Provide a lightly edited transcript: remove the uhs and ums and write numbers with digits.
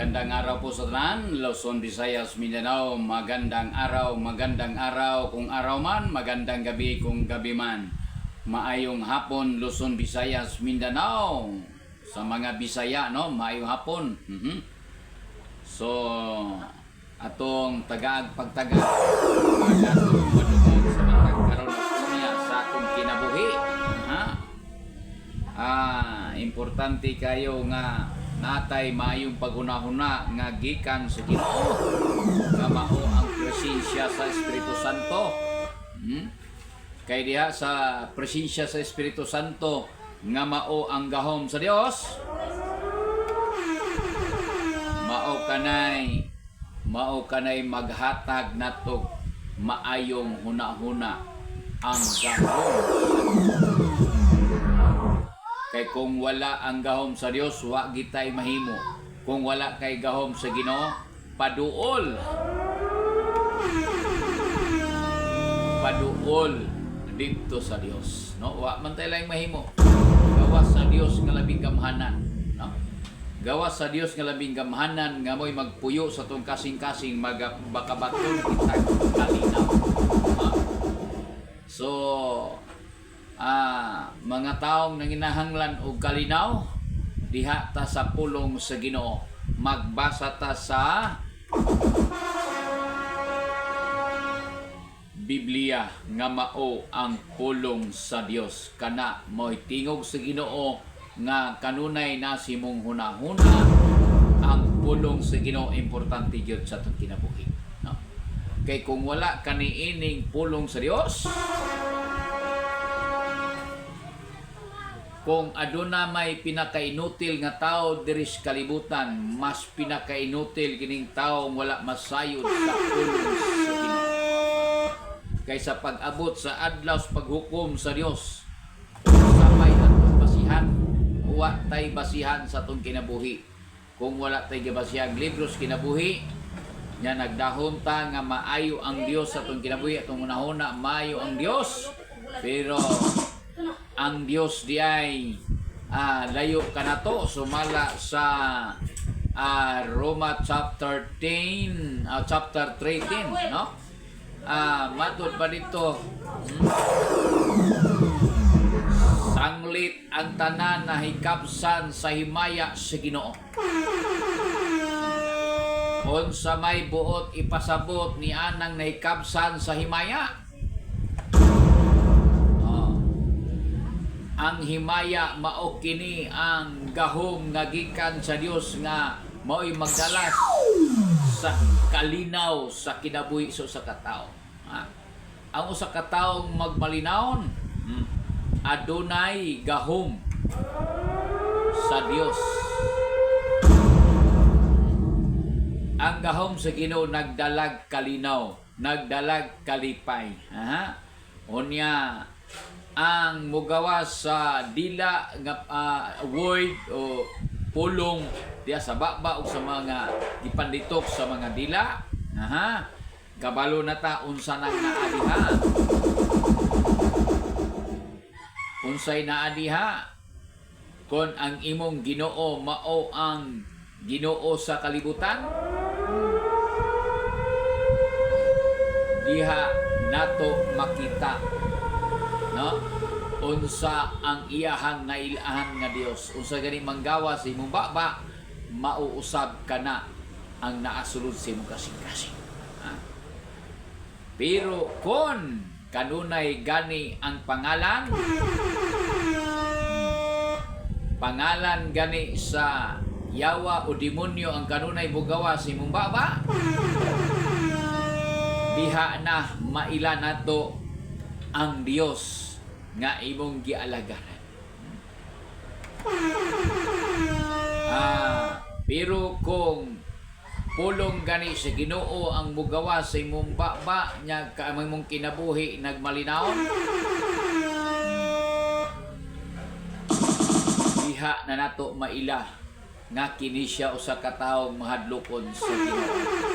Magandang araw po sa tanan, Luzon, Visayas, Mindanao. Magandang araw kung araw man, magandang gabi kung gabi man. Maayong hapon, Luzon, Visayas, Mindanao. Sa mga Bisaya, no, maayong hapon. So, atong tagaag-pagtaga atong madugod sa karon niya sa atong kinabuhi. Importante kayo nga natay maayong paghuna-huna nga gikan sa Ginoo nga mao ang presensya sa Espiritu Santo. Kay diha sa presensya sa Espiritu Santo nga mao ang gahom sa Dios, mao kanay maghatag nato maayong huna-huna ang gahom. Kay kung wala ang gahom sa Dios, wa gitay mahimo. Kung wala kay gahom sa Ginoo, paduol dito sa Dios, no? Wa man tay laing mahimo. Gawas sa Dios nga labing gamhanan, no? Gawas sa Dios nga labing gamhanan nga mo'y magpuyo sa tong kasing-kasing bakabaton kitag kalinaw. So, mga taong nanginahanglan og kalinaw, diha ta sa pulong sa Ginoo. Magbasa ta sa Biblia nga mao ang pulong sa Dios. Kana mo'y tingog sa Ginoo nga kanunay na simong hunahuna ang pulong sa Ginoo. Importante gyud sa atong kinabuhi, no? Kay kung wala kaniining pulong sa Dios, kung aduna may pinakainutil nga tao diri sa kalibutan, mas pinakainutil kining taong wala masayod sa pulong sa Ginoo kaysa pag-abot sa adlaw sa paghukom sa Dios. Samay atong basihan, wa tay basihan sa atong kinabuhi. Kung wala tay gibasihan libros kinabuhi, nya nagdahom ta nga maayo ang Dios sa atong kinabuhi. Atong unahuna maayo ang Dios, pero ang Dios di ay layo kanato. Sumala sa Roma chapter 13, no? Matod pa dito, sanglit ang tanan na hikapsan sa himaya sa Ginoo. Unsa may buot ipasabot ni anang nahikapsan sa himaya. Ang himaya mao kini ang gahom nga gikan sa Dios nga mao'y magdalas sa kalinaw sa kinabuhi sa usa ka tawo. Ang usa ka tawong magmalinawon, adunay gahom sa Dios. Ang gahom sa Ginoo nagdalag kalinaw, nagdalag kalipay. Unya ang mugawas sa dila nga word o pulong diya sa baba o sa mga gipanditok sa mga dila. Kabalo na ta unsa nang naadiha. Unsay naadiha? Kon ang imong Ginoo mao ang Ginoo sa kalibutan, diha nato makita, no? Unsa ang iyahang nailahan nga Dios. Unsa gani manggawa sa imong baba, mauusab ka na ang naasulod sa imong kasing-kasing. Pero kon kanunay gani ang pangalan gani sa yawa o demonyo ang kanunay bugawa sa imong baba, diha na maila nato ang Dios nga imong gialagaran. Pero kung pulong gani sa Ginoo ang mugawa sa imong baba, nya imong kinabuhi nagmalinaw, diha na nato maila nga kini siya usa ka tawong mahadlokon sa Ginoo.